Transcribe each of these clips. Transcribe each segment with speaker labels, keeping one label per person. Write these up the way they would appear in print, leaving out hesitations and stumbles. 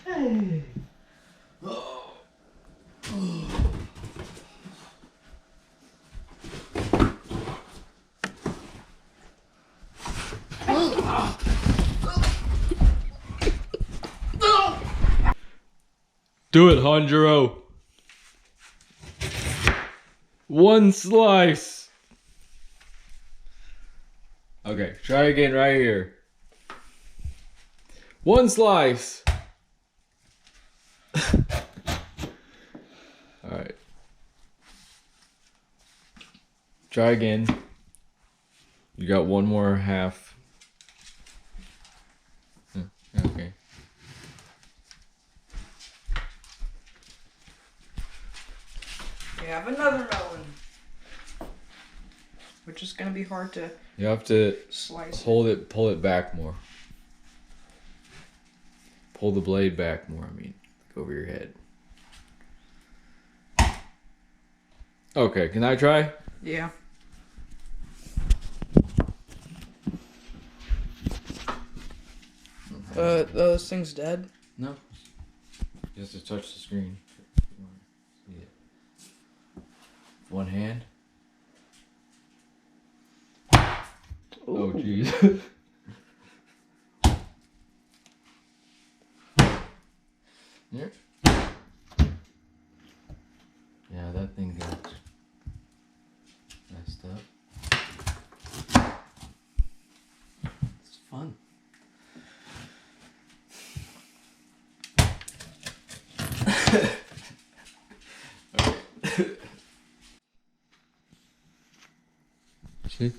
Speaker 1: Hey.
Speaker 2: Do it, Hanjiro. One slice. Okay, try again right here. One slice. Alright. Try again. You got one more half. Okay.
Speaker 1: We have another melon. Which is gonna be hard to
Speaker 2: You have to
Speaker 1: slice.
Speaker 2: pull it back more. Pull the blade back more, I mean, over your head. Okay, can I try?
Speaker 1: Yeah. Those things dead?
Speaker 2: No. You have to touch the screen. See it. One hand. Oh, jeez. Here. Yeah, that thing got messed up. It's fun. See?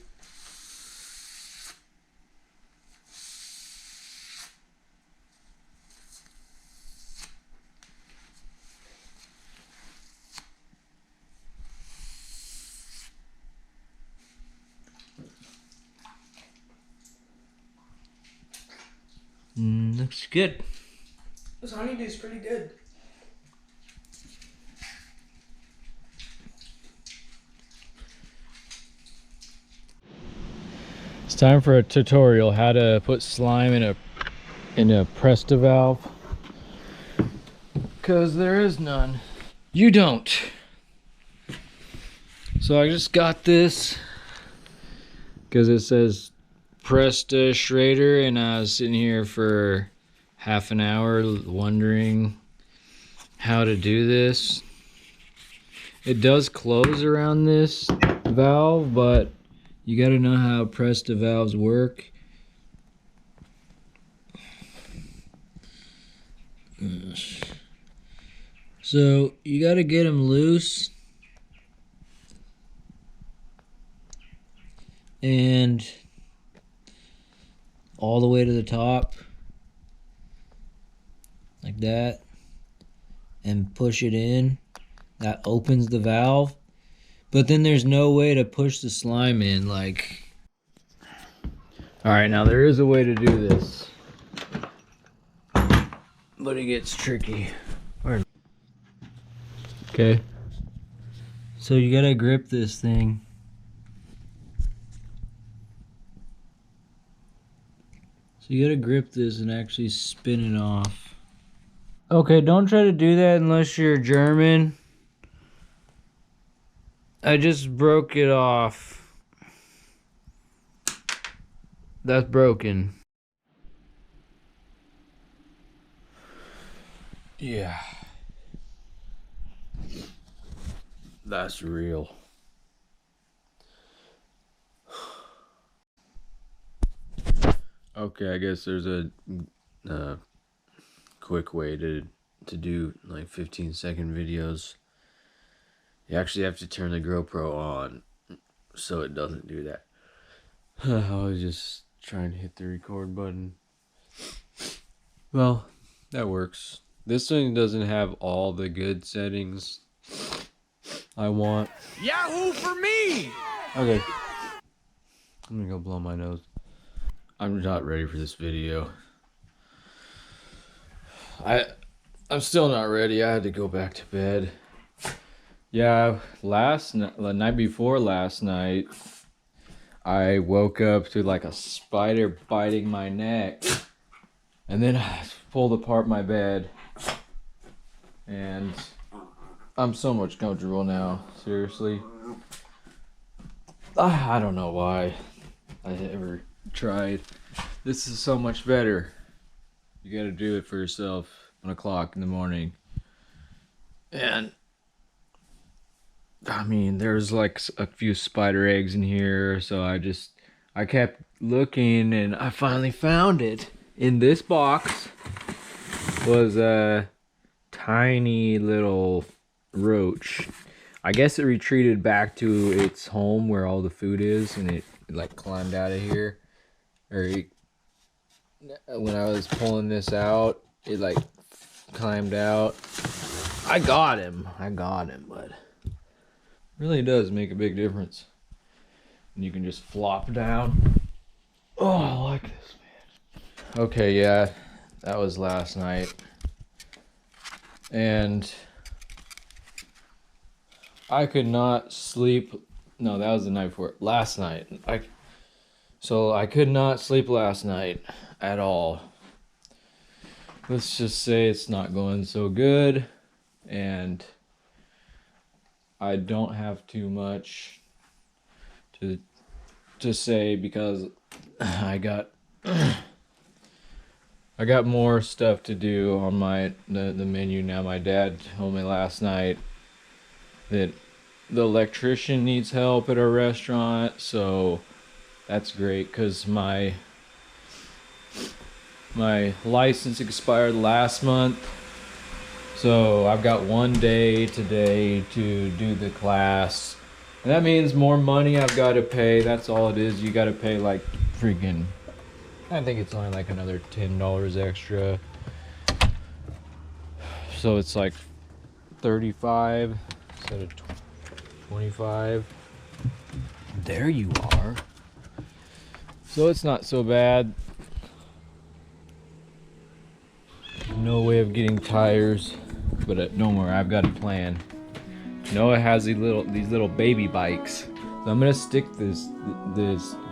Speaker 2: Looks good.
Speaker 1: This honeydew's pretty good.
Speaker 2: It's time for a tutorial how to put slime in a Presta valve. Cause there is none. You don't. So I just got this because it says Presta Schrader, and I was sitting here for half an hour wondering how to do this. It does close around this valve, but you got to know how Presta valves work. So you got to get them loose and all the way to the top like that, and push it in. That opens the valve, but then there's no way to push the slime in. Like, all right, now there is a way to do this, but it gets tricky. Okay, so you gotta grip this thing. So you gotta grip this and actually spin it off. Okay, don't try to do that unless you're German. I just broke it off. That's broken. Yeah. That's real. Okay, I guess there's a quick way to do like 15-second videos. You actually have to turn the GoPro on so it doesn't do that. I was just trying to hit the record button. Well, that works. This thing doesn't have all the good settings I want.
Speaker 3: Yahoo for me!
Speaker 2: Okay. I'm gonna go blow my nose. I'm not ready for this video. I'm still not ready. I had to go back to bed. Yeah, the night before last night, I woke up to like a spider biting my neck. And then pulled apart my bed, and I'm so much comfortable now. Seriously. I don't know why I ever tried. This is so much better. You gotta do it for yourself. 1 o'clock in the morning. And I mean, there's like a few spider eggs in here, so I kept looking and I finally found it. In this box was a tiny little roach. I guess it retreated back to its home where all the food is, and it like climbed out of here. When I was pulling this out, it like climbed out. I got him, but it really does make a big difference. And you can just flop down. Oh, I like this, man. Okay, yeah, that was last night. And I could not sleep. No, that was the night before. Last night. So I could not sleep last night at all. Let's just say it's not going so good. And I don't have too much to say because I got more stuff to do on the menu now. My dad told me last night that the electrician needs help at our restaurant, so that's great because my license expired last month, so I've got 1 day today to do the class, and that means more money I've got to pay. That's all it is. You got to pay like freaking, I think it's only like another $10 extra, so it's like 35 instead of 25. There you are. So it's not so bad. No way of getting tires, but don't worry, I've got a plan. Noah has these little baby bikes, so I'm gonna stick this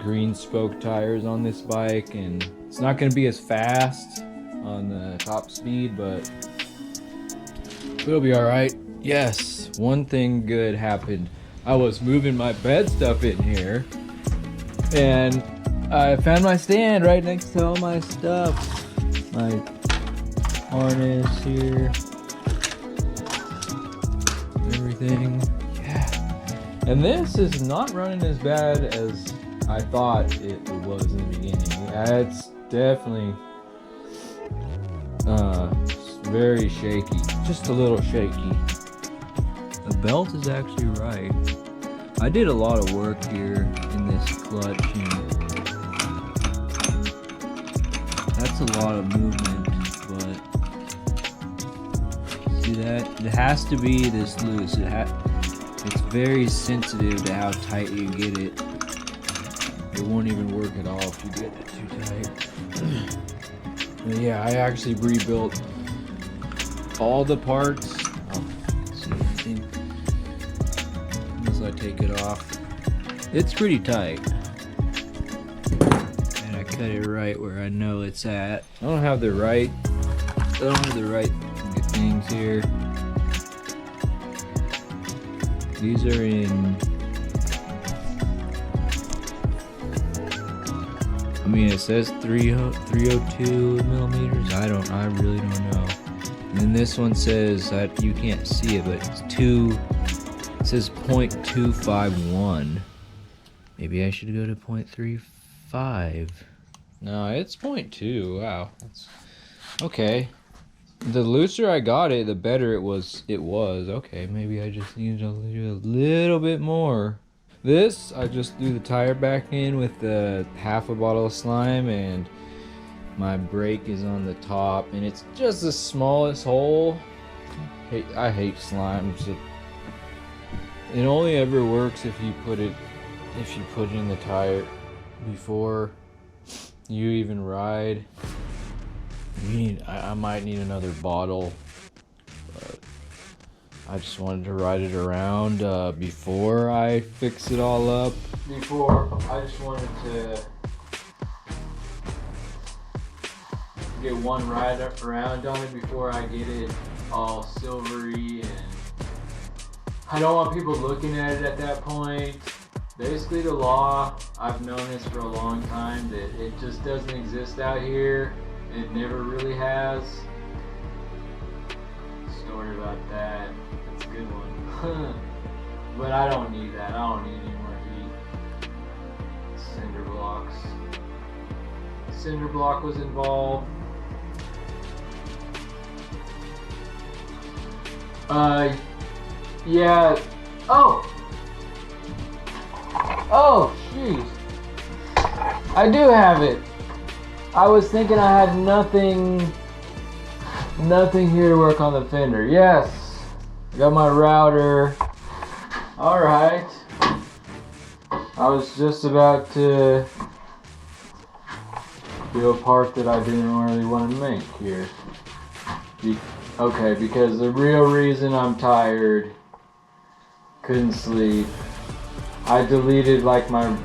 Speaker 2: green spoke tires on this bike, and it's not gonna be as fast on the top speed, but it'll be all right. Yes, one thing good happened. I was moving my bed stuff in here, and I found my stand right next to all my stuff. My harness here, everything. Yeah. And this is not running as bad as I thought it was in the beginning. It's definitely very shaky, just a little shaky. The belt is actually right. I did a lot of work here in this clutch, and that's a lot of movement, but see that? It has to be this loose. It's very sensitive to how tight you get it. It won't even work at all if you get it too tight. But yeah, I actually rebuilt all the parts. Oh, see anything? Unless I take it off. It's pretty tight. And I cut it right where I know it's at. I don't have the right things here. These are in, I mean, it says 302 millimeters. I really don't know. And then this one says that you can't see it, but it says 0.251. Maybe I should go to 0.35. No, it's 0.2. Wow. That's okay. The looser I got it, the better it was. Okay, maybe I just need to do a little bit more. This, I just threw the tire back in with the half a bottle of slime, and my brake is on the top, and it's just the smallest hole. I hate slime. It only ever works if you put it in the tire before you even ride. I might need another bottle, but I just wanted to ride it around before I fix it all up. I just wanted to get one ride around on it before I get it all silvery, and I don't want people looking at it at that point. Basically the law, I've known this for a long time, that it just doesn't exist out here. It never really has. Story about that. That's a good one. But I don't need that. I don't need any more heat. Cinder blocks. Cinder block was involved. Yeah. Oh, jeez. I do have it. I was thinking I had nothing here to work on the fender. Yes. I got my router. Alright. I was just about to do a part that I didn't really want to make here. Okay, because the real reason I'm tired, couldn't sleep, I deleted like my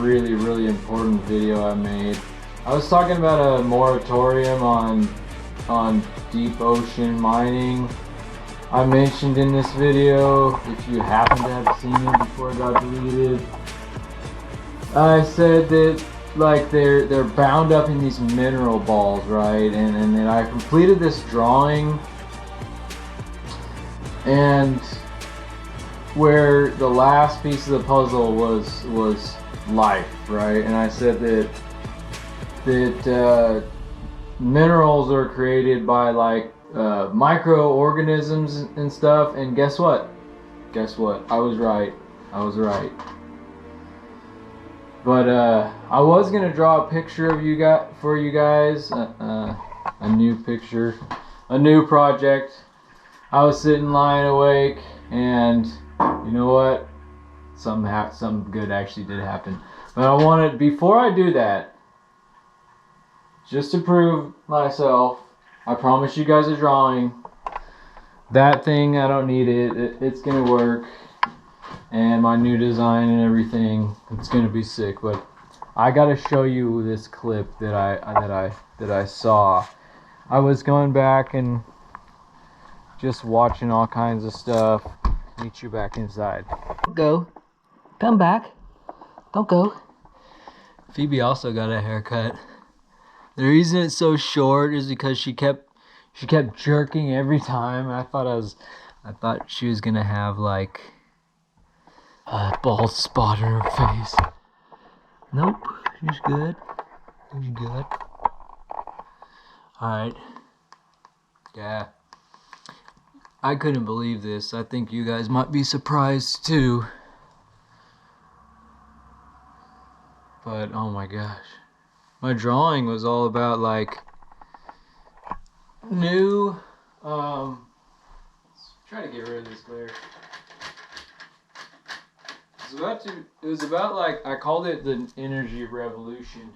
Speaker 2: really important video I made. I was talking about a moratorium on deep ocean mining. I mentioned in this video, if you happen to have seen it before it got deleted, I said that like they're bound up in these mineral balls, right? And then I completed this drawing, and where the last piece of the puzzle was life, right? And I said that minerals are created by like microorganisms and stuff, and guess what? I was right. But I was gonna draw a picture of you guys, a new picture, a new project. I was sitting lying awake, and you know what? Something good actually did happen. But I wanted, before I do that, just to prove myself, I promise you guys a drawing. That thing, I don't need it. It's gonna work. And my new design and everything, it's gonna be sick. But I gotta show you this clip that I saw. I was going back and just watching all kinds of stuff. Meet you back inside. Go. Come back. Don't go. Phoebe also got a haircut. The reason it's so short is because she kept jerking every time. I thought she was gonna have like a bald spot on her face. Nope, she's good. She's good. Alright. Yeah. I couldn't believe this. I think you guys might be surprised too. But oh my gosh. My drawing was all about like new let's try to get rid of this glare. It was about like, I called it the energy revolution.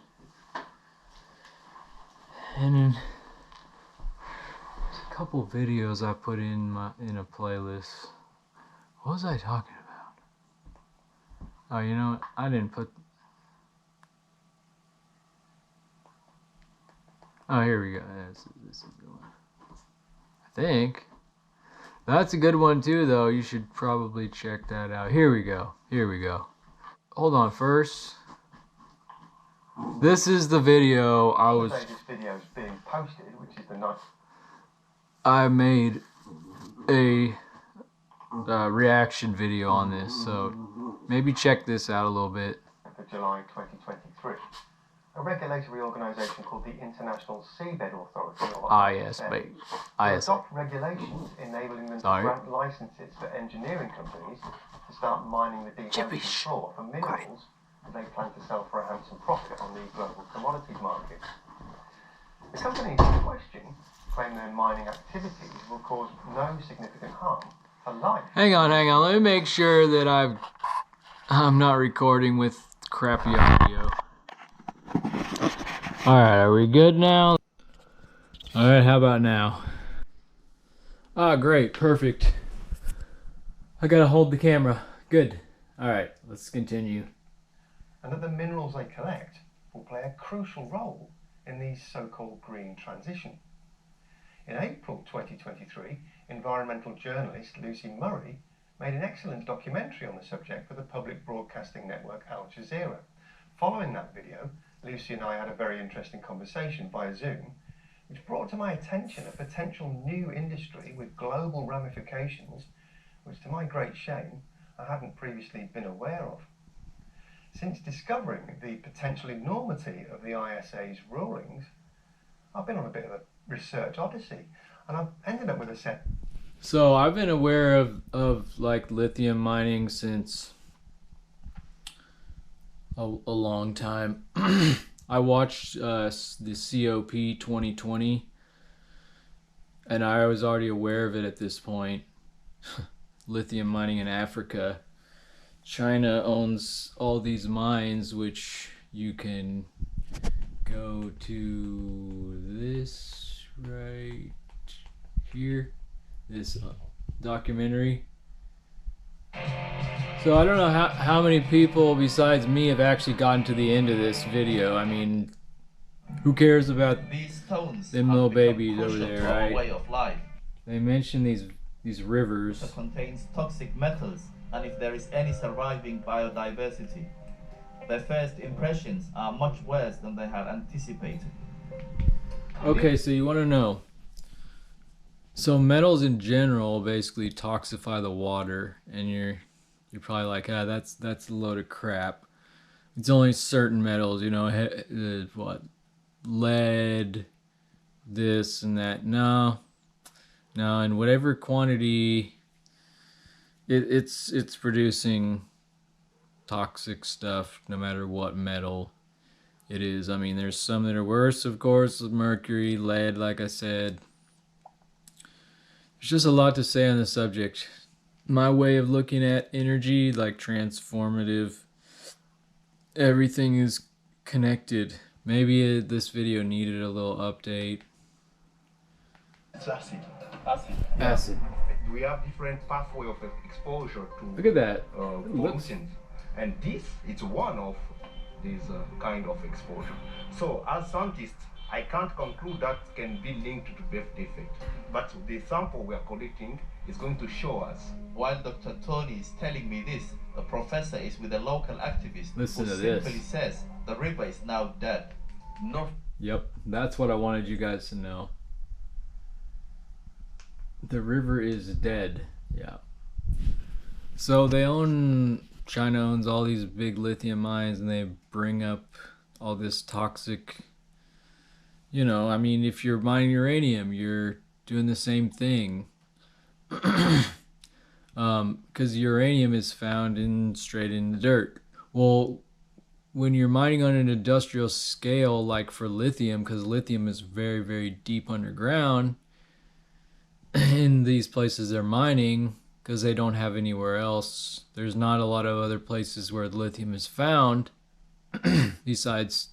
Speaker 2: And then there's a couple videos I put in a playlist. What was I talking about? Oh, you know what? I didn't put. Oh, here we go. This is the one. I think. That's a good one too, though. You should probably check that out. Here we go. Hold on, first. This is the video I was.
Speaker 4: This video is being posted, which is the night.
Speaker 2: I made a reaction video on this, so maybe check this out a little bit.
Speaker 4: For July 2023. A regulatory organisation called the International Seabed Authority, or ISB, adopt regulations enabling them to grant licenses for engineering companies to start mining the deep ocean floor for minerals that they plan to sell for a handsome profit on the global commodities market. The companies in question claim their mining activities will cause no significant harm for life.
Speaker 2: Hang on. Let me make sure that I'm not recording with crappy audio. Alright, are we good now? Alright, how about now? Ah, great, perfect. I gotta hold the camera. Good. Alright, let's continue.
Speaker 4: And that the minerals they collect will play a crucial role in the so-called green transition. In April 2023, environmental journalist Lucy Murray made an excellent documentary on the subject for the public broadcasting network Al Jazeera. Following that video, Lucy and I had a very interesting conversation via Zoom, which brought to my attention a potential new industry with global ramifications, which to my great shame, I hadn't previously been aware of. Since discovering the potential enormity of the ISA's rulings, I've been on a bit of a research odyssey, and I've ended up with a set.
Speaker 2: So I've been aware of like lithium mining since a long time. I watched the COP 2020, and I was already aware of it at this point. Lithium mining in Africa. China owns all these mines, which you can go to this right here, this documentary. So I don't know how many people besides me have actually gotten to the end of this video. I mean, who cares about them little babies over there, right?
Speaker 5: Way of life.
Speaker 2: They mention these rivers.
Speaker 5: It contains toxic metals, and if there is any surviving biodiversity, their first impressions are much worse than they had anticipated.
Speaker 2: Okay, so you want to know. So metals in general basically toxify the water, and you're probably like, that's a load of crap. It's only certain metals, you know, what, lead, this and that. No, in whatever quantity, it's producing toxic stuff, no matter what metal it is. I mean, there's some that are worse, of course, mercury, lead, like I said. There's just a lot to say on the subject. My way of looking at energy, like transformative, everything is connected. Maybe this video needed a little update.
Speaker 4: It's acid.
Speaker 2: Acid.
Speaker 4: We have different pathway of exposure to
Speaker 2: Look at that.
Speaker 4: pollutants, and this is one of these kind of exposure. So as scientists, I can't conclude that can be linked to birth defect, but the sample we are collecting is going to show us.
Speaker 5: While Dr. Tony is telling me this, the professor is with a local activist
Speaker 2: Listen
Speaker 5: who
Speaker 2: to this.
Speaker 5: simply says the river is now dead. No.
Speaker 2: Yep, that's what I wanted you guys to know. The river is dead. Yeah. So China owns all these big lithium mines, and they bring up all this toxic, you know, I mean, if you're mining uranium, you're doing the same thing. Because uranium is found straight in the dirt. Well, when you're mining on an industrial scale, like for lithium, because lithium is very, very deep underground, in these places they're mining, because they don't have anywhere else. There's not a lot of other places where lithium is found besides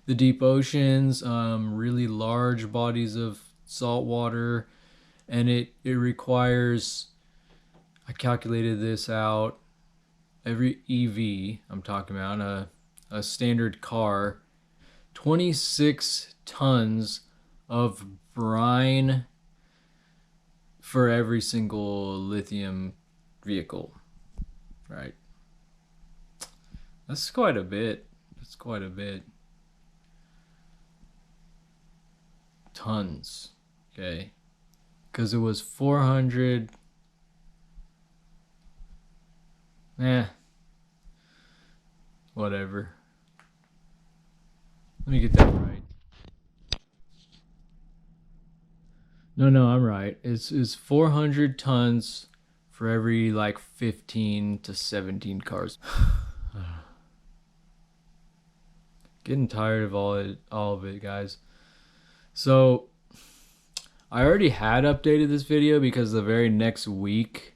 Speaker 2: the deep oceans, really large bodies of salt water, and it requires, I calculated this out, every EV I'm talking about, a standard car, 26 tons of brine for every single lithium vehicle, right? That's quite a bit. Tons, okay? Because it was 400. Whatever. Let me get that right. No, I'm right. It's 400 tons for every like 15 to 17 cars. Getting tired of all of it, guys. So I already had updated this video because the very next week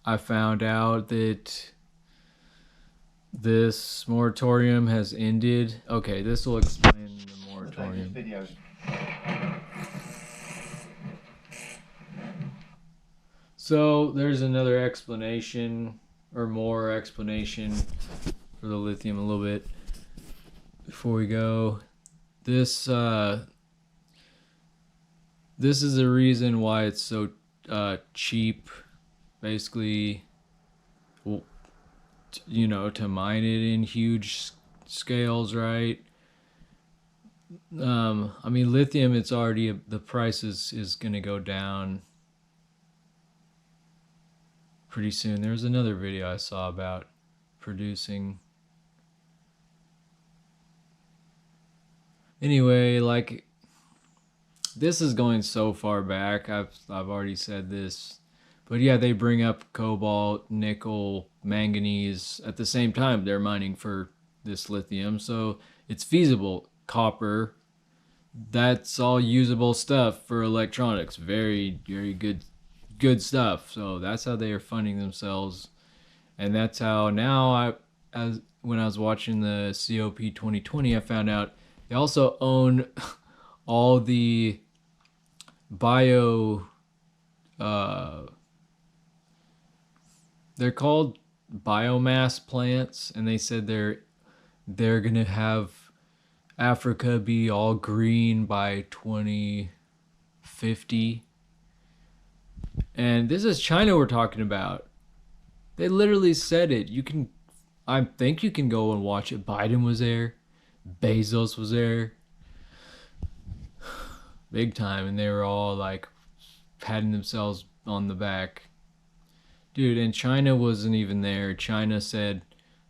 Speaker 2: I found out that this moratorium has ended. Okay, this will explain the moratorium. So there's another explanation, or more explanation, for the lithium a little bit before we go. This this is the reason why it's so cheap, basically, you know, to mine it in huge scales, right? I mean, lithium, it's already, the price is gonna go down pretty soon. There was another video I saw about producing. Anyway, like, this is going so far back. I've already said this, but yeah, they bring up cobalt, nickel, manganese at the same time they're mining for this lithium, so it's feasible. Copper, that's all usable stuff for electronics. Very, very good stuff. So that's how they are funding themselves, and that's how now when I was watching the COP 2020, I found out they also own all the bio, they're called biomass plants, and they said they're gonna have Africa be all green by 2050. And this is China we're talking about. They literally said it. I think you can go and watch it. Biden was there. Bezos was there. Big time. And they were all like patting themselves on the back. Dude, and China wasn't even there. China said,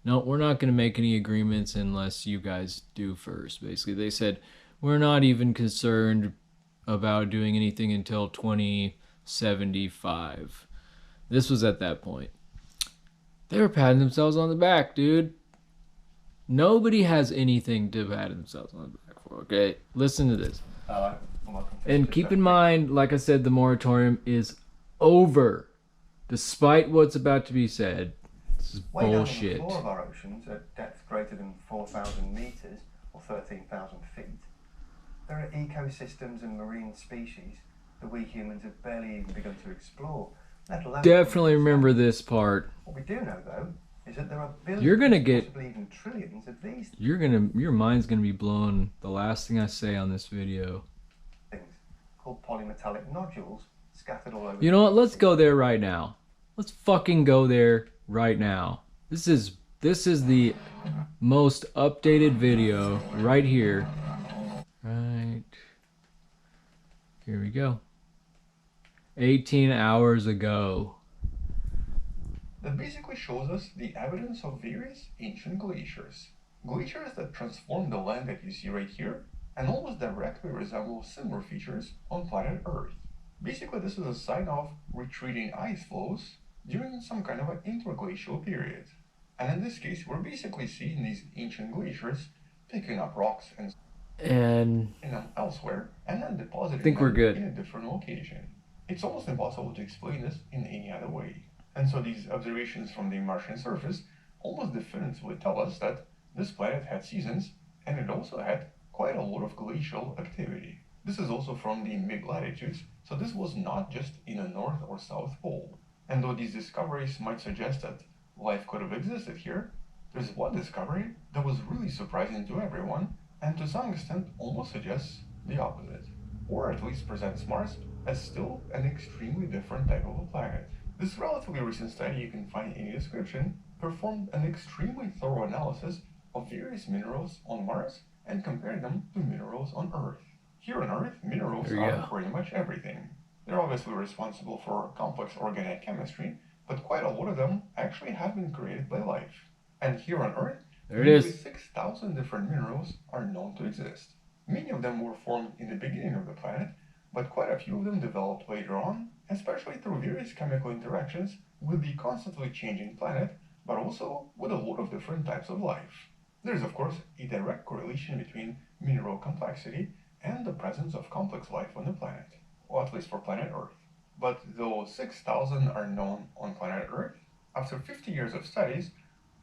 Speaker 2: no, we're not going to make any agreements unless you guys do first. Basically, they said, we're not even concerned about doing anything until 2075. This was at that point. They were patting themselves on the back, dude. Nobody has anything to pat themselves on the back for, okay? Listen to this. And keep in mind, like I said, the moratorium is over. Despite what's about to be said. This is bullshit.
Speaker 4: Way down on the floor of our oceans, at depths greater than 4,000 meters or 13,000 feet, there are ecosystems and marine species that we humans have barely even begun to explore. Let alone
Speaker 2: Definitely remember this part.
Speaker 4: What we do know, though, is that there are billions,
Speaker 2: You're gonna get,
Speaker 4: possibly even trillions of these
Speaker 2: your mind's gonna be blown the last thing I say on this video.
Speaker 4: things called polymetallic nodules scattered all over.
Speaker 2: You know what? Let's go there right now. Let's fucking go there right now. This is the most updated video right here. Right. Here we go. 18 hours ago.
Speaker 6: That basically shows us the evidence of various ancient glaciers. Glaciers that transform the land that you see right here and almost directly resemble similar features on planet Earth. Basically, this is a sign of retreating ice flows during some kind of an interglacial period. And in this case, we're basically seeing these ancient glaciers picking up rocks and elsewhere and then depositing them in a different location. It's almost impossible to explain this in any other way. And so these observations from the Martian surface almost definitively tell us that this planet had seasons and it also had quite a lot of glacial activity. This is also from the mid-latitudes, so this was not just in a north or south pole. And though these discoveries might suggest that life could have existed here, there's one discovery that was really surprising to everyone and to some extent almost suggests the opposite, or at least presents Mars as still an extremely different type of a planet. This relatively recent study you can find in the description performed an extremely thorough analysis of various minerals on Mars and compared them to minerals on Earth. Here on Earth, minerals are pretty much everything. They're obviously responsible for complex organic chemistry, but quite a lot of them actually have been created by life. And here on Earth, nearly 6,000 different minerals are known to exist. Many of them were formed in the beginning of the planet, but quite a few of them developed later on, especially through various chemical interactions with the constantly changing planet, but also with a lot of different types of life. There's of course a direct correlation between mineral complexity and the presence of complex life on the planet, or at least for planet Earth. But though 6,000 are known on planet Earth, after 50 years of studies,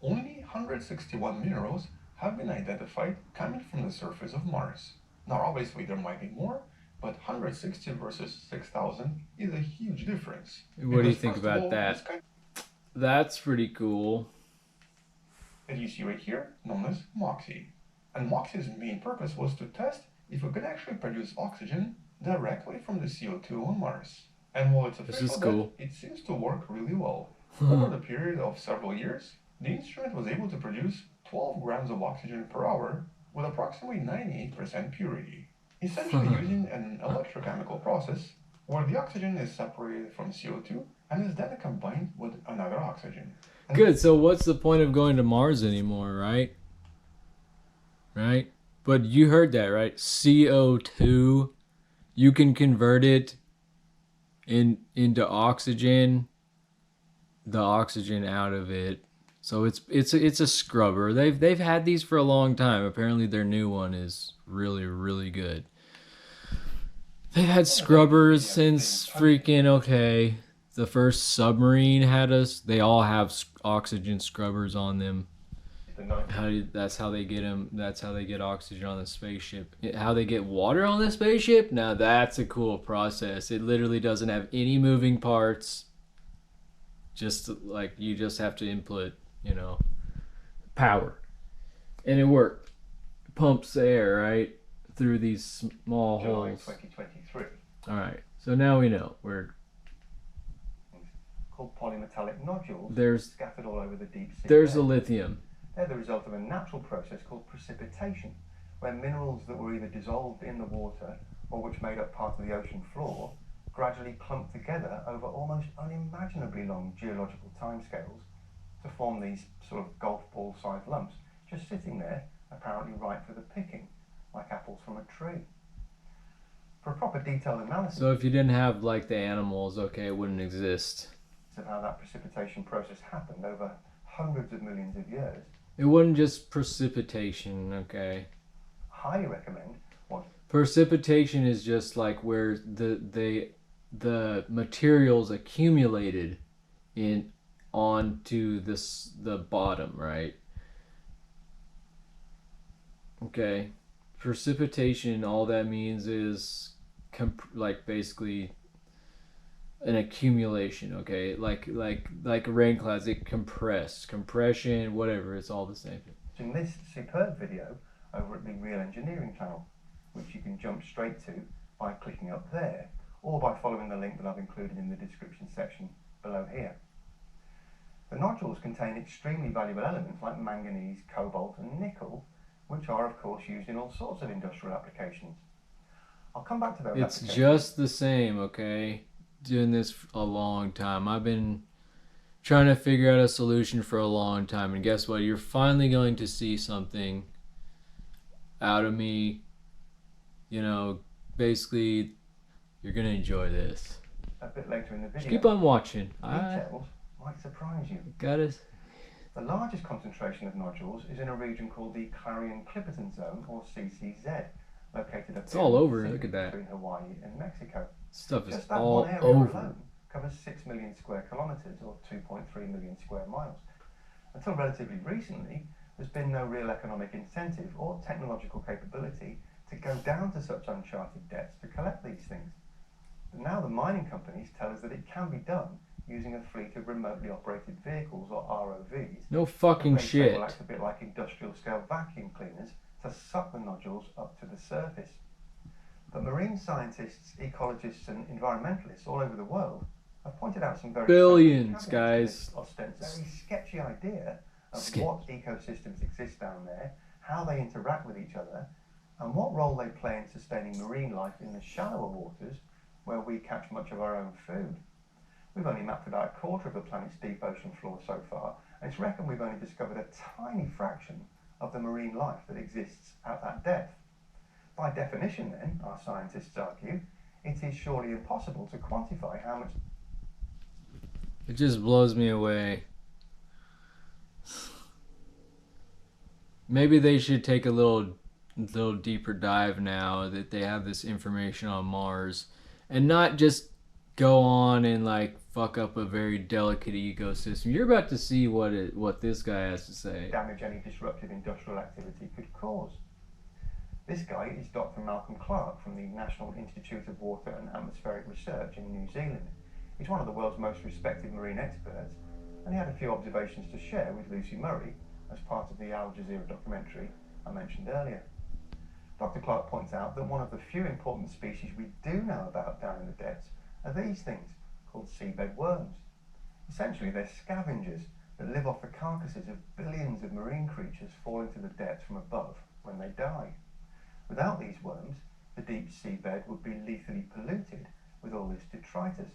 Speaker 6: only 161 minerals have been identified coming from the surface of Mars. Now obviously there might be more, but 160 versus 6,000 is a huge difference.
Speaker 2: What do you think about that? That's pretty cool.
Speaker 6: That you see right here, known as MOXIE. And MOXIE's main purpose was to test if we could actually produce oxygen directly from the CO2 on Mars. And while it's official that it seems to work really well, over the period of several years, the instrument was able to produce 12 grams of oxygen per hour with approximately 98% purity, essentially using an electrochemical process where the oxygen is separated from CO2 and is then combined with another oxygen.
Speaker 2: Good, so what's the point of going to Mars anymore, right? Right? But you heard that, right? CO2, you can convert it into oxygen, the oxygen out of it. So it's a scrubber. They've had these for a long time. Apparently their new one is really, really good. They've had scrubbers since freaking the first submarine had us. They all have oxygen scrubbers on them. That's how they get them. That's how they get oxygen on the spaceship. How they get water on the spaceship? Now that's a cool process. It literally doesn't have any moving parts. Just like you just have to input, power, and it worked. It pumps air right through these small holes.
Speaker 4: 2023.
Speaker 2: All right. So now we know we're
Speaker 4: called polymetallic nodules. Scattered all over the deep sea.
Speaker 2: There's the lithium.
Speaker 4: They're the result of a natural process called precipitation, where minerals that were either dissolved in the water or which made up part of the ocean floor gradually clumped together over almost unimaginably long geological timescales to form these sort of golf ball sized lumps, just sitting there, apparently ripe for the picking, like apples from a tree. For a proper detailed analysis...
Speaker 2: So if you didn't have like the animals, it wouldn't exist.
Speaker 4: ...of how that precipitation process happened over hundreds of millions of years...
Speaker 2: It wasn't just precipitation, okay?
Speaker 4: Highly recommend what...
Speaker 2: Precipitation is just like where the materials accumulated onto the bottom, right? Okay. Precipitation, all that means is basically an accumulation, okay? Like rain clouds, it compression, whatever, it's all the same thing.
Speaker 4: In this superb video over at the Real Engineering channel, which you can jump straight to by clicking up there, or by following the link that I've included in the description section below here. The nodules contain extremely valuable elements like manganese, cobalt and nickel, which are of course used in all sorts of industrial applications. I'll come back to those
Speaker 2: applications. It's just the same, okay? Doing this for a long time. I've been trying to figure out a solution for a long time, and guess what? You're finally going to see something out of me. Basically, you're gonna enjoy this.
Speaker 4: A bit later in the video.
Speaker 2: Just keep on watching.
Speaker 4: Details might surprise you.
Speaker 2: Got it.
Speaker 4: The largest concentration of nodules is in a region called the Clarion-Clipperton Zone, or CCZ, located up
Speaker 2: all over. Look at that.
Speaker 4: Between Hawaii and Mexico.
Speaker 2: Stuff is
Speaker 4: just that
Speaker 2: all
Speaker 4: one area
Speaker 2: over.
Speaker 4: Alone covers 6 million square kilometers, or 2.3 million square miles. Until relatively recently, there's been no real economic incentive or technological capability to go down to such uncharted depths to collect these things. But now the mining companies tell us that it can be done using a fleet of remotely operated vehicles, or ROVs.
Speaker 2: No fucking shit.
Speaker 4: Will act a bit like industrial scale vacuum cleaners to suck the nodules up to the surface. But marine scientists, ecologists and environmentalists all over the world have pointed out some very
Speaker 2: billions, guys.
Speaker 4: Very sketchy idea of what ecosystems exist down there, how they interact with each other, and what role they play in sustaining marine life in the shallower waters where we catch much of our own food. We've only mapped about a quarter of the planet's deep ocean floor so far, and it's reckoned we've only discovered a tiny fraction of the marine life that exists at that depth. By definition then, our scientists argue, it is surely impossible to quantify how much...
Speaker 2: It just blows me away. Maybe they should take a little deeper dive now that they have this information on Mars, and not just go on and fuck up a very delicate ecosystem. You're about to see what this guy has to say.
Speaker 4: Damage any disruptive industrial activity could cause. This guy is Dr. Malcolm Clark from the National Institute of Water and Atmospheric Research in New Zealand. He's one of the world's most respected marine experts, and he had a few observations to share with Lucy Murray as part of the Al Jazeera documentary I mentioned earlier. Dr. Clark points out that one of the few important species we do know about down in the depths are these things, called seabed worms. Essentially, they're scavengers that live off the carcasses of billions of marine creatures falling to the depths from above when they die. Without these worms, the deep seabed would be lethally polluted with all this detritus.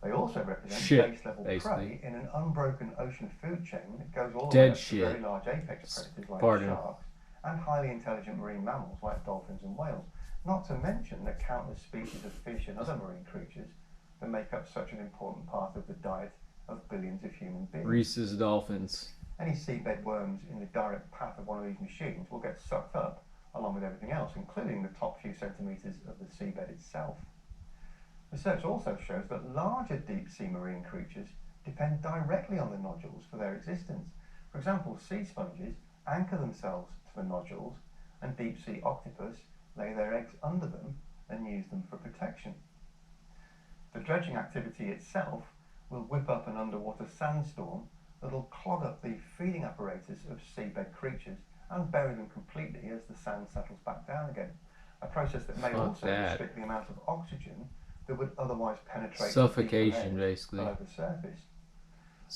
Speaker 4: They also represent base-level prey in an unbroken ocean food chain that goes all the way up to very large apex predators like sharks and highly intelligent marine mammals like dolphins and whales, not to mention the countless species of fish and other marine creatures that make up such an important part of the diet of billions of human beings.
Speaker 2: Reese's dolphins.
Speaker 4: Any seabed worms in the direct path of one of these machines will get sucked up along with everything else, including the top few centimetres of the seabed itself. Research also shows that larger deep-sea marine creatures depend directly on the nodules for their existence. For example, sea sponges anchor themselves to the nodules, and deep-sea octopus lay their eggs under them and use them for protection. The dredging activity itself will whip up an underwater sandstorm that will clog up the feeding apparatus of seabed creatures and bury them completely as the sand settles back down again, a process that may also restrict the amount of oxygen that would otherwise penetrate
Speaker 2: suffocation, basically,
Speaker 4: below the surface.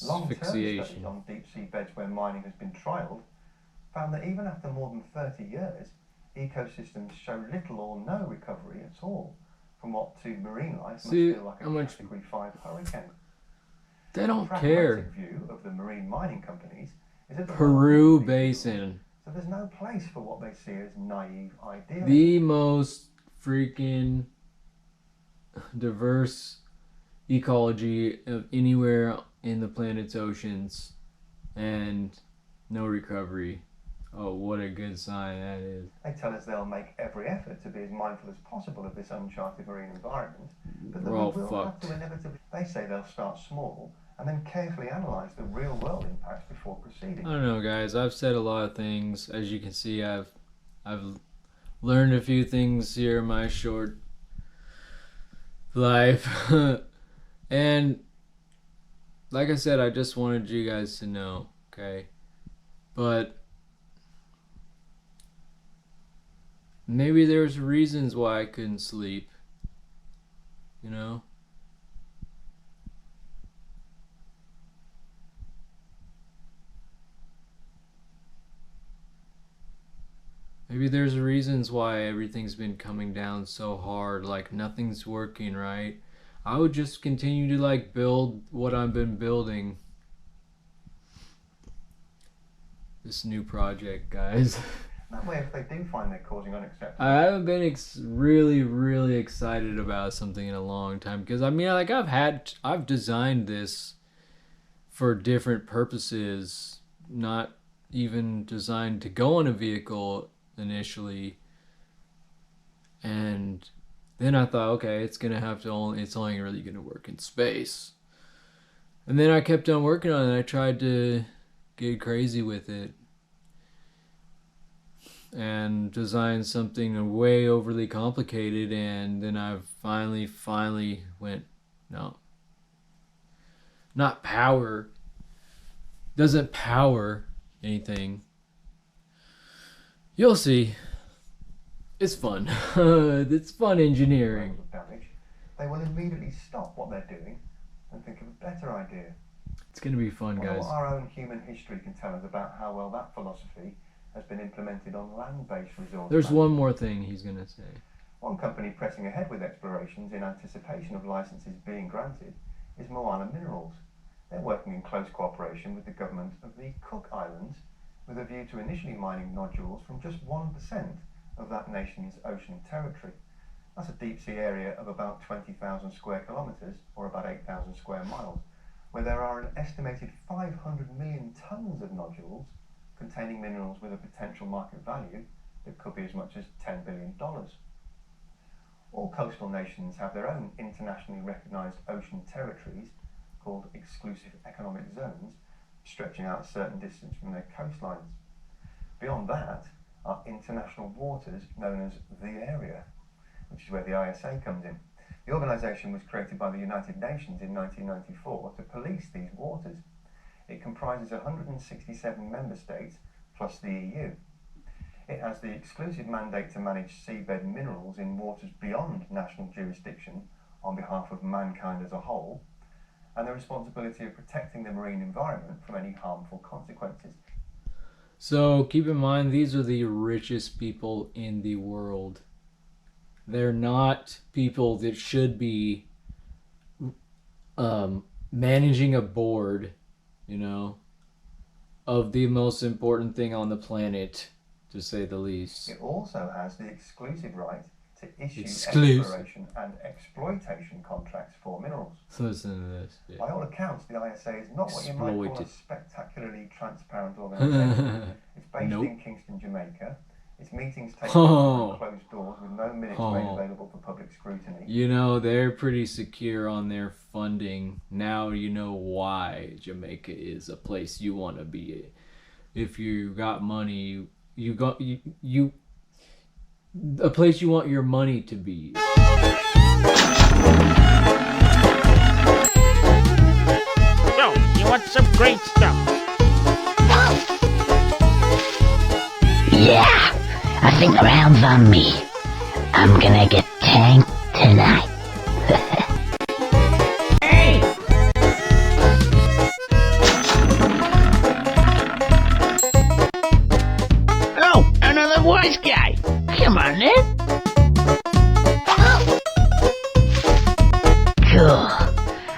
Speaker 4: Long-term studies on deep-sea beds where mining has been trialled found that even after more than 30 years, ecosystems show little or no recovery at all from what to marine life must feel like a Category 5 hurricane.
Speaker 2: They don't
Speaker 4: The
Speaker 2: care.
Speaker 4: pragmatic view of the marine mining companies is that
Speaker 2: Peru Basin.
Speaker 4: so there's no place for what they see as naive ideas.
Speaker 2: The most freaking diverse ecology of anywhere in the planet's oceans, and no recovery. Oh, what a good sign that is.
Speaker 4: They tell us they'll make every effort to be as mindful as possible of this uncharted marine environment, but that we will have to inevitably. They say they'll start small and then carefully analyse the real world impacts before proceeding.
Speaker 2: I don't know, guys. I've said a lot of things. As you can see, I've learned a few things here in my short life. And like I said, I just wanted you guys to know, okay? But maybe there's reasons why I couldn't sleep, you know? Maybe there's reasons why everything's been coming down so hard, like nothing's working, right? I would just continue to like build what I've been building. This new project, guys.
Speaker 4: That way, if they do find they're causing unacceptable...
Speaker 2: I haven't been really excited about something in a long time, because I mean, like I've designed this for different purposes, not even designed to go on a vehicle initially, and then I thought, okay, it's only really gonna work in space, and then I kept on working on it. I tried to get crazy with it and design something way overly complicated, and then I finally went, no, not power, doesn't power anything. You'll see. It's fun. It's fun engineering.
Speaker 4: Damage, they will immediately stop what they're doing and think of a better idea.
Speaker 2: It's gonna be fun, guys.
Speaker 4: What our own human history can tell us about how well that philosophy has been implemented on land-based resources.
Speaker 2: There's one more thing he's gonna say.
Speaker 4: One company pressing ahead with explorations in anticipation of licenses being granted is Moana Minerals. They're working in close cooperation with the government of the Cook Islands with a view to initially mining nodules from just 1% of that nation's ocean territory. That's a deep sea area of about 20,000 square kilometres, or about 8,000 square miles, where there are an estimated 500 million tonnes of nodules containing minerals with a potential market value that could be as much as $10 billion. All coastal nations have their own internationally recognised ocean territories called exclusive economic zones, stretching out a certain distance from their coastlines. Beyond that are international waters known as the Area, which is where the ISA comes in. The organisation was created by the United Nations in 1994 to police these waters. It comprises 167 member states plus the EU. It has the exclusive mandate to manage seabed minerals in waters beyond national jurisdiction on behalf of mankind as a whole, and the responsibility of protecting the marine environment from any harmful consequences.
Speaker 2: So keep in mind, these are the richest people in the world. They're not people that should be managing a board, you know, of the most important thing on the planet, to say the least.
Speaker 4: It also has the exclusive right to issue
Speaker 2: Exclusive.
Speaker 4: exploration and exploitation contracts for minerals.
Speaker 2: Listen to this. Yeah.
Speaker 4: By all accounts, the ISA is not what you might call a
Speaker 2: Exploited.
Speaker 4: spectacularly transparent organisation. It's based
Speaker 2: Nope.
Speaker 4: in Kingston, Jamaica. Its meetings take
Speaker 2: Oh.
Speaker 4: place behind closed doors with no minutes
Speaker 2: Oh.
Speaker 4: made available for public scrutiny.
Speaker 2: You know, they're pretty secure on their funding. Now you know why Jamaica is a place you want to be. If you got money, you a place you want your money to be.
Speaker 3: So, you want some great stuff?
Speaker 7: Yeah, I think the round's on me. I'm gonna get tanked tonight.
Speaker 3: Hey! Oh, another wise guy. Come on, then.
Speaker 7: Cool.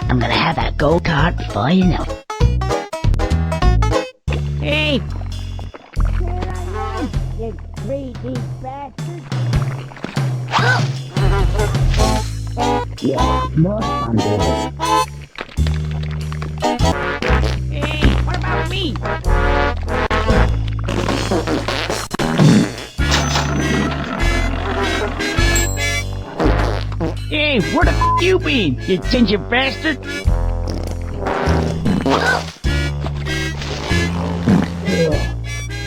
Speaker 7: I'm gonna have that go-kart before you know it.
Speaker 3: Hey!
Speaker 7: You greedy bastard. Yeah, more fun, baby.
Speaker 3: Hey, what about me? Hey, where the f you been, you ginger bastard?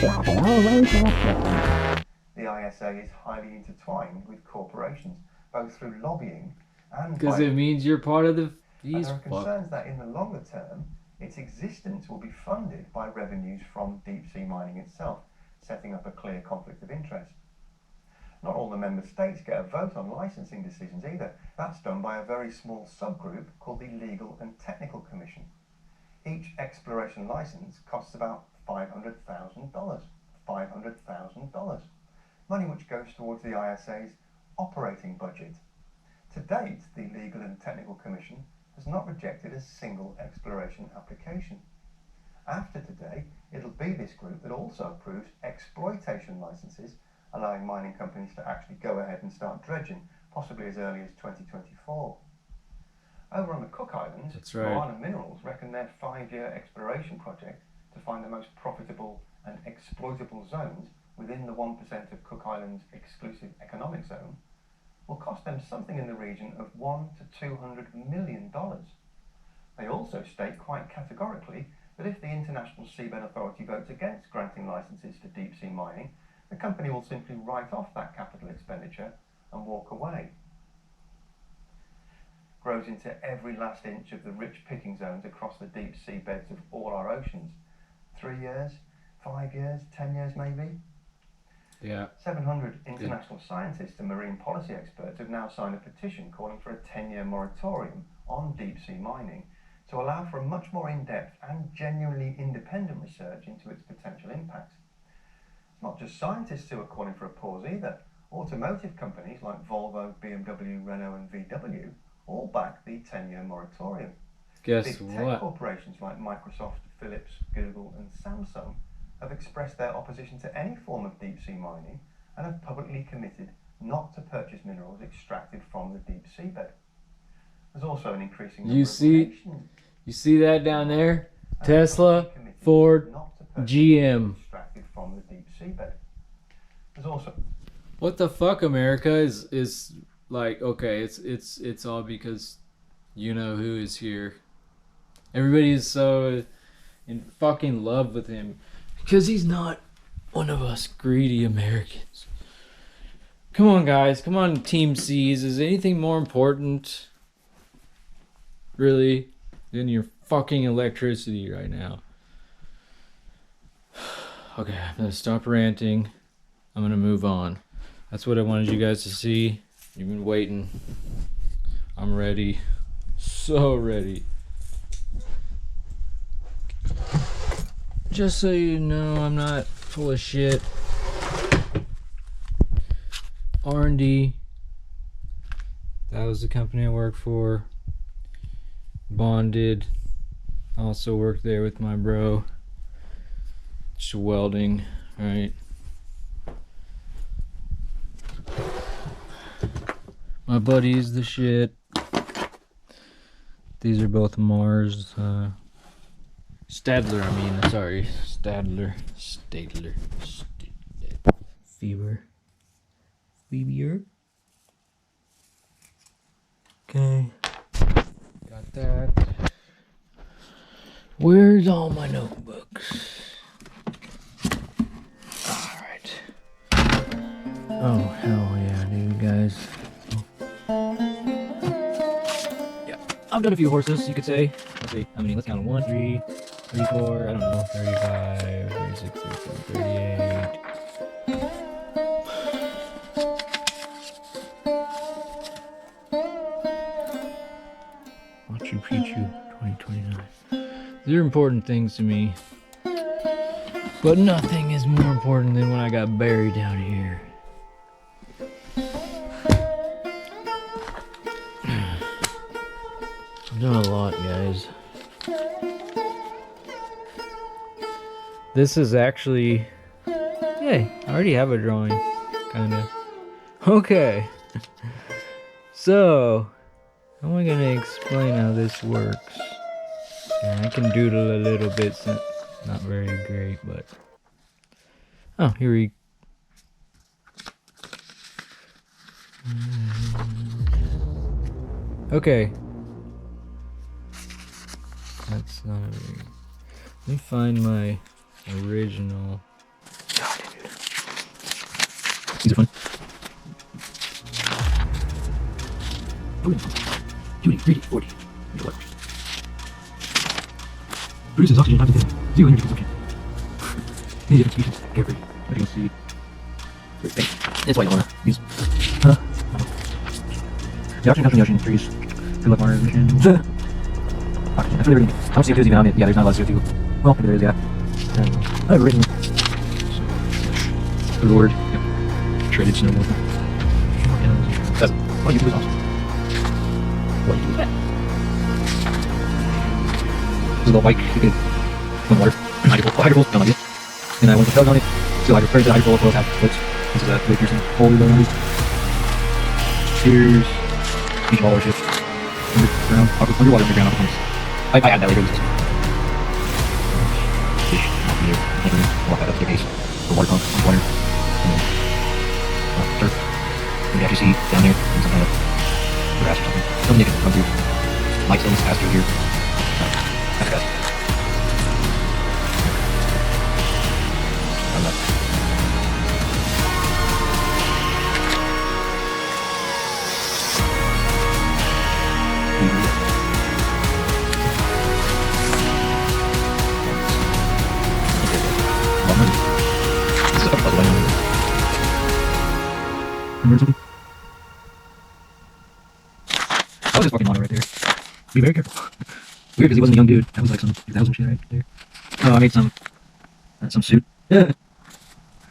Speaker 7: Like it always was.
Speaker 4: The ISA is highly intertwined with corporations, both through lobbying and
Speaker 2: Because
Speaker 4: by...
Speaker 2: it means you're part of the...
Speaker 4: And
Speaker 2: These
Speaker 4: there are
Speaker 2: fuck.
Speaker 4: concerns that in the longer term, its existence will be funded by revenues from deep sea mining itself, setting up a clear conflict of interest. Not all the member states get a vote on licensing decisions either. That's done by a very small subgroup called the Legal and Technical Commission. Each exploration license costs about $500,000. $500,000. Money which goes towards the ISA's operating budget. To date, the Legal and Technical Commission has not rejected a single exploration application. After today, it'll be this group that also approves exploitation licenses, allowing mining companies to actually go ahead and start dredging, possibly as early as 2024. Over on the Cook Islands,
Speaker 2: That's right.
Speaker 4: Moana Minerals reckon their 5-year exploration project to find the most profitable and exploitable zones within the 1% of Cook Islands' exclusive economic zone will cost them something in the region of $100 to $200 million. They also state quite categorically that if the International Seabed Authority votes against granting licenses for deep sea mining, the company will simply write off that capital expenditure and walk away. Grows into every last inch of the rich picking zones across the deep sea beds of all our oceans. 3 years, 5 years, 10 years maybe?
Speaker 2: Yeah.
Speaker 4: 700 international scientists and marine policy experts have now signed a petition calling for a 10-year moratorium on deep sea mining to allow for a much more in-depth and genuinely independent research into its potential impacts. It's not just scientists who are calling for a pause either. Automotive companies like Volvo, BMW, Renault and VW all back the 10-year moratorium.
Speaker 2: Guess
Speaker 4: Big tech
Speaker 2: what?
Speaker 4: corporations like Microsoft, Philips, Google and Samsung have expressed their opposition to any form of deep sea mining and have publicly committed not to purchase minerals extracted from the deep seabed. There's also an increasing number
Speaker 2: You
Speaker 4: of
Speaker 2: see-
Speaker 4: nations
Speaker 2: You see that down there?
Speaker 4: and have
Speaker 2: Tesla,
Speaker 4: publicly committed
Speaker 2: Ford,
Speaker 4: not to purchase
Speaker 2: GM.
Speaker 4: minerals extracted from the deep seabed. There's also
Speaker 2: What the fuck, America is like, okay, it's all because you know who is here. Everybody is so in fucking love with him because he's not one of us greedy Americans. Come on, guys. Come on, Team C's. Is anything more important, really, than your fucking electricity right now? Okay, I'm gonna stop ranting. I'm gonna move on. That's what I wanted you guys to see. You've been waiting. I'm ready. So ready. Just so you know, I'm not full of shit. R&D. That was the company I worked for. Bonded. Also worked there with my bro. Just welding, right? My buddy's the shit. These are both Mars. Stadler, I mean, sorry. Stadler. Fever. Okay. Got that. Where's all my notebooks? Alright. Oh, hell yeah, dude, guys. Yeah, I've done a few horses, you could say. Let's see, how many? Let's count them. 1, 3, 34, I don't know, 35, 36, 37, 38. Machu Picchu 2029. These are important things to me. But nothing is more important than when I got buried down here. I've done a lot, guys. This is actually... Hey, I already have a drawing. Kinda. Okay. So, how am I gonna explain how this works? Yeah, I can doodle a little bit, so not very great, but... Oh, here we... Okay. That's not very... Let me find my original... God, dude. These are fun. Shooting, 3D, 40. Produces oxygen times 10. Zero energy consumption. Many different species. Carefree. What do you see? That's why you wanna use. Huh? The oxygen comes from the ocean, trees. Good luck, water emission. Oxygen. That's really everything. How much CO2 is even on it? Yeah, there's not a lot of CO2. Well, maybe there is, yeah. I've written. Good lord. Yep. Shredded snow. That's it. What do you do is awesome. What do you do is that? This is a little bike, you can put water, hydrofoil, no idea. And I want to put on it, so hydrofoil foils have splits. This is a really piercing hole we around these. Here's each wall or shift. Underground, underwater, underground, upper points. I add that later in this system. Fish, not here, walk that up to the base. The water pump, water, and then turf. And you actually see down there, some kind of grass or something. Something you can run through. Light stones pass through here. That's best. I'm not. Remember something? I was just fucking mono right there. Be very careful. Weird because he wasn't a young dude. That was like some 2000 shit right there. Oh, I made some suit. Yeah.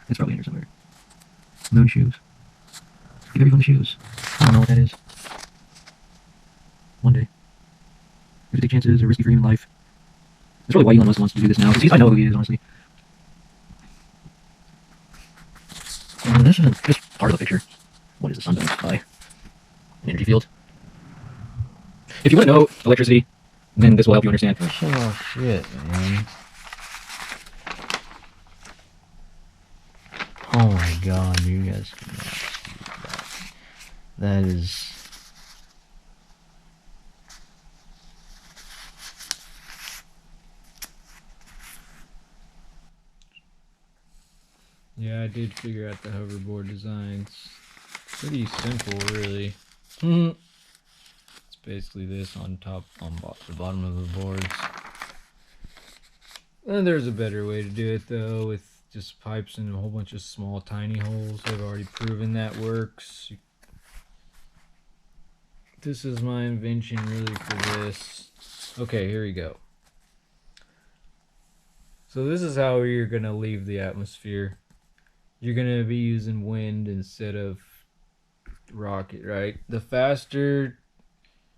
Speaker 2: It's probably in here somewhere. Moon shoes. Give everyone the shoes. I don't know what that is. One day. You have to take chances or risky for human life. That's probably why Elon Musk wants to do this now. Because I know who he is, honestly. And this isn't just part of the picture. What is the sun done by? An energy field. If you want to know electricity, then this will help you understand. Oh shit, man. Oh my god, you guys cannot see that. That is... Yeah, I did figure out the hoverboard designs. Pretty simple, really. It's basically this on top, on the bottom of the boards. And there's a better way to do it, though, with just pipes in a whole bunch of small tiny holes. They've already proven that works. This is my invention really for this. Okay, here we go. So this is how you're going to leave the atmosphere. You're going to be using wind instead of rocket, right? The faster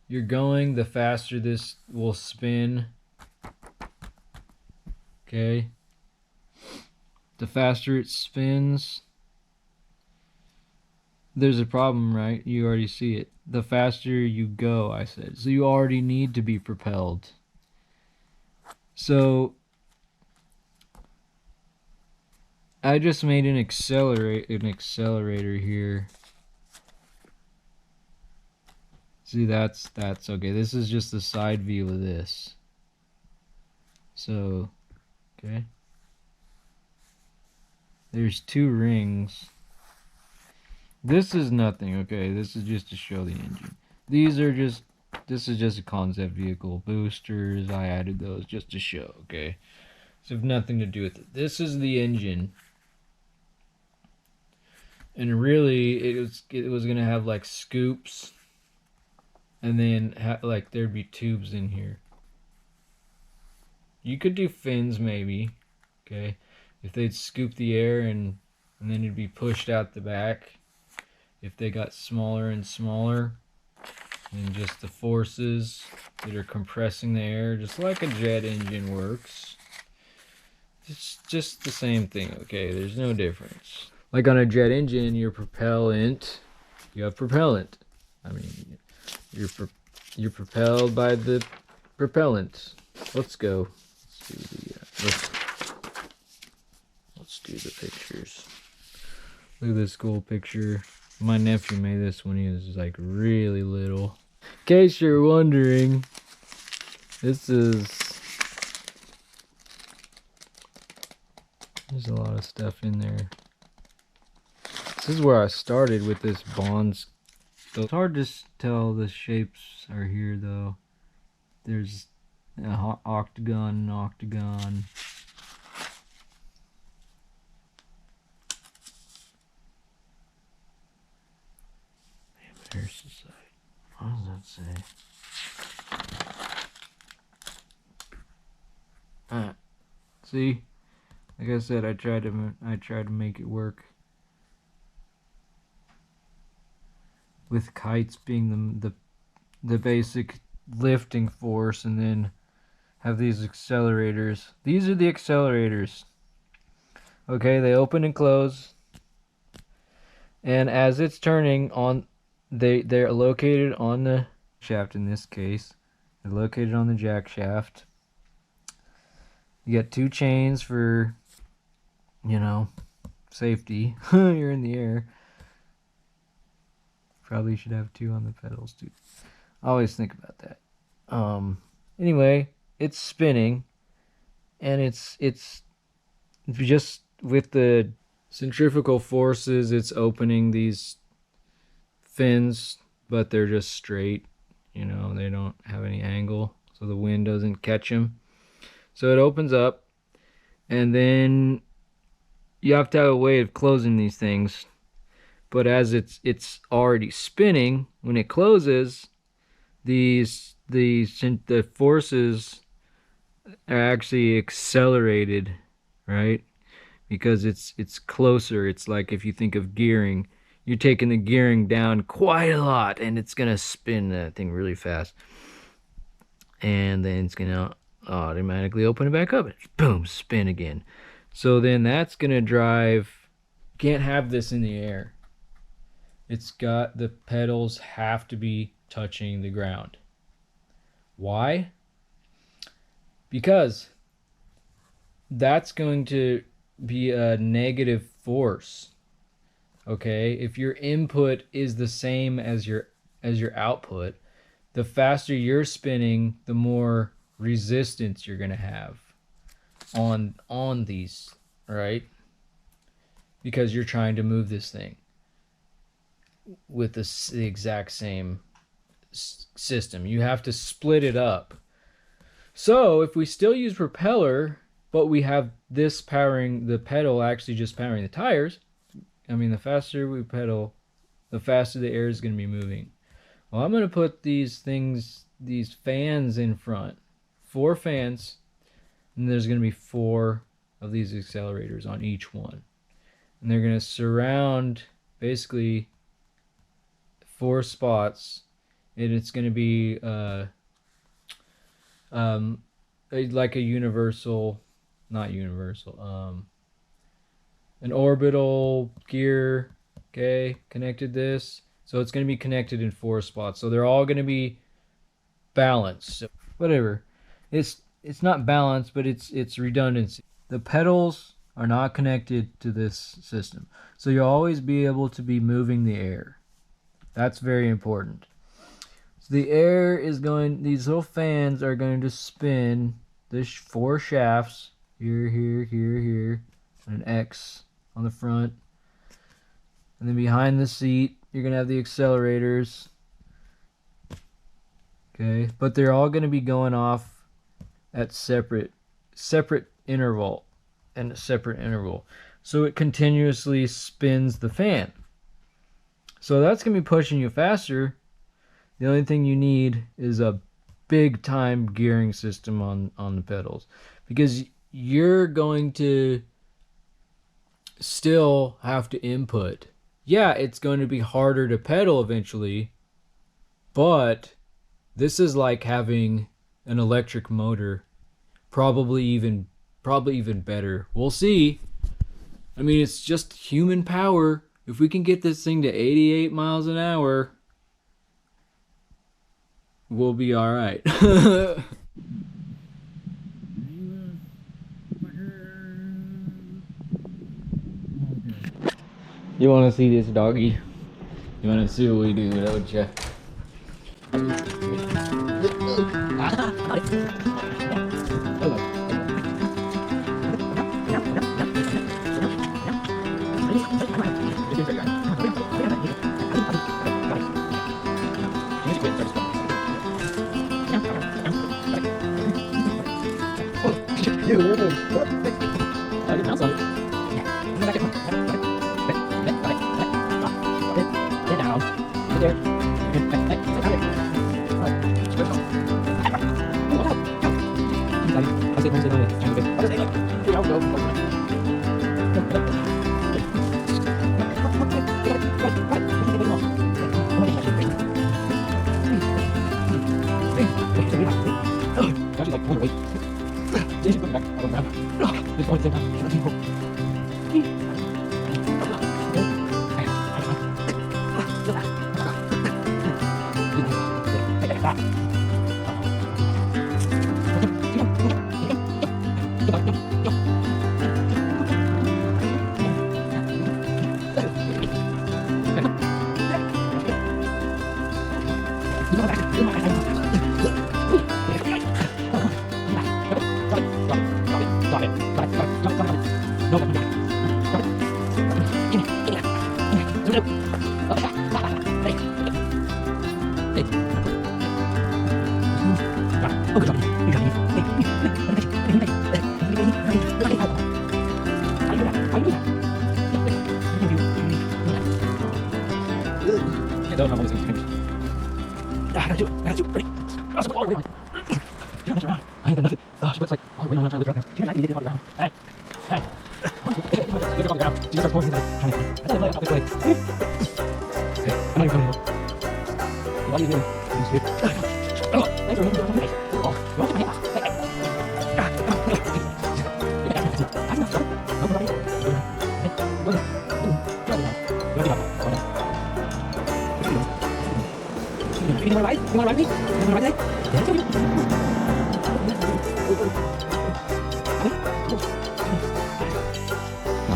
Speaker 2: you're going, the faster this will spin. Okay? The faster it spins, there's a problem, right? You already see it. The faster you go, I said. So you already need to be propelled. So I just made an accelerator here. See, that's okay. This is just the side view of this. So, okay. There's 2 rings. This is nothing, okay? This is just to show the engine. This is just a concept vehicle. Boosters, I added those just to show, okay? So have nothing to do with it. This is the engine. And really, it was gonna have like scoops. And then like there'd be tubes in here. You could do fins maybe, okay? If they'd scoop the air and then it'd be pushed out the back. If they got smaller and smaller, and just the forces that are compressing the air, just like a jet engine works. It's just the same thing, okay? There's no difference. Like on a jet engine, you have propellant. I mean, you're propelled by the propellant. Let's go. Let's do the pictures. Look at this cool picture. My nephew made this when he was like really little. In case you're wondering, there's a lot of stuff in there. This is where I started with this Bonds. So it's hard to tell the shapes are here though. There's an octagon and octagon. Air Society. What does that say? See, like I said, I tried to make it work with kites being the basic lifting force, and then have these accelerators. These are the accelerators. Okay, they open and close, and as it's turning on. They're located on the shaft in this case. They're located on the jack shaft. You got 2 chains for, you know, safety. You're in the air. Probably should have 2 on the pedals too. I always think about that. Anyway, it's spinning, and it's just with the centrifugal forces, it's opening these fins, but they're just straight, you know, they don't have any angle, so the wind doesn't catch them. So it opens up, and then you have to have a way of closing these things. But as it's already spinning, when it closes, the forces are actually accelerated, right? Because it's closer. It's like if you think of gearing. You're taking the gearing down quite a lot, and it's going to spin that thing really fast. And then it's going to automatically open it back up. And boom, spin again. So then that's going to drive... Can't have this in the air. It's got... The pedals have to be touching the ground. Why? Because that's going to be a negative force. Okay, if your input is the same as your output, the faster you're spinning, the more resistance you're gonna have on these, right? Because you're trying to move this thing with the exact same system. You have to split it up. So if we still use propeller, but we have this powering the pedal, actually just powering the tires. I mean, the faster we pedal, the faster the air is going to be moving. Well, I'm going to put these fans in front. 4 fans, and there's going to be 4 of these accelerators on each one. And they're going to surround basically 4 spots, and it's going to be like a universal, not universal, an orbital gear, okay, connected this. So it's going to be connected in 4 spots. So they're all going to be balanced. So whatever. It's not balanced, but it's redundancy. The pedals are not connected to this system. So you'll always be able to be moving the air. That's very important. So the air is going, these little fans are going to spin this 4 shafts, here, here, here, here, and an X on the front. And then behind the seat, you're going to have the accelerators. Okay, but they're all going to be going off at separate interval and a separate interval. So it continuously spins the fan. So that's going to be pushing you faster. The only thing you need is a big time gearing system on the pedals, because you're going to still have to input. Yeah, it's going to be harder to pedal eventually, but this is like having an electric motor, probably even better. We'll see. I mean, it's just human power. If we can get this thing to 88 miles an hour, we'll be all right. You want to see this doggy? You want to see what we do, don't you?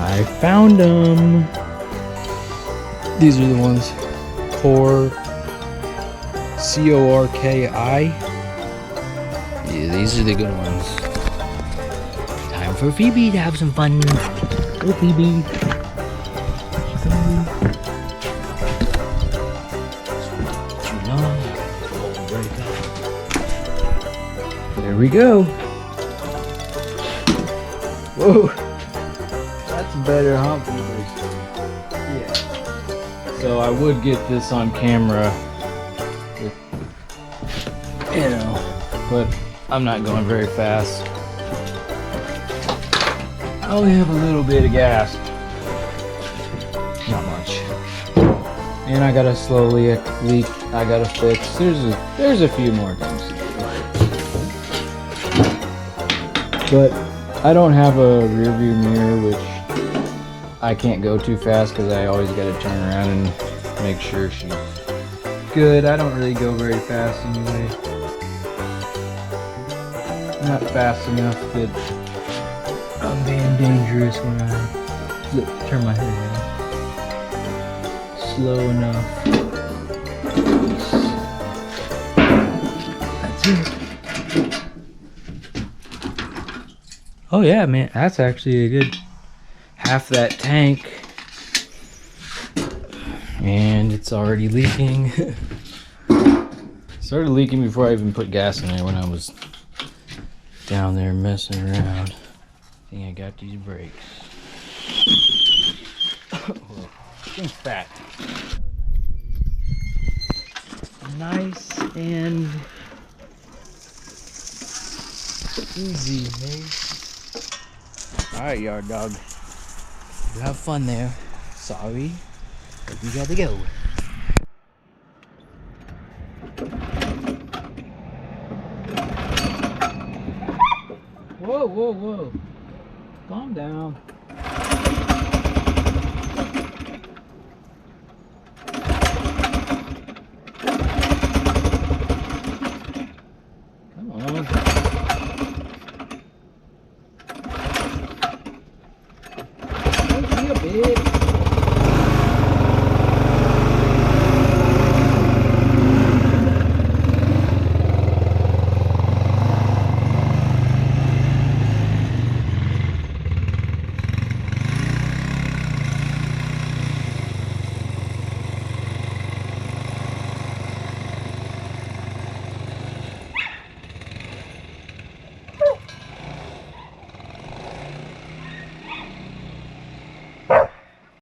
Speaker 2: I found them. These are the ones. Core, C-O-R-K-I. Yeah, these are the good ones. Time for Phoebe to have some fun. Go Phoebe. There we go. Whoa. That's better, huh, boys? Yeah. So I would get this on camera, with, you know, but I'm not going very fast. I only have a little bit of gas. Not much. And I gotta slowly leak. I gotta fix. There's a few more things to do. But I don't have a rear view mirror, which I can't go too fast because I always gotta turn around and make sure she's good. I don't really go very fast anyway. Not fast enough that I'm being dangerous when I turn my head around. Slow enough. That's it. Oh yeah, man, that's actually a good half that tank. And it's already leaking. Started leaking before I even put gas in there when I was down there messing around. I think I got these brakes. Thing's fat. Nice and easy, man. Alright, yard dog. You have fun there. Sorry, but you gotta go. Whoa, whoa, whoa. Calm down.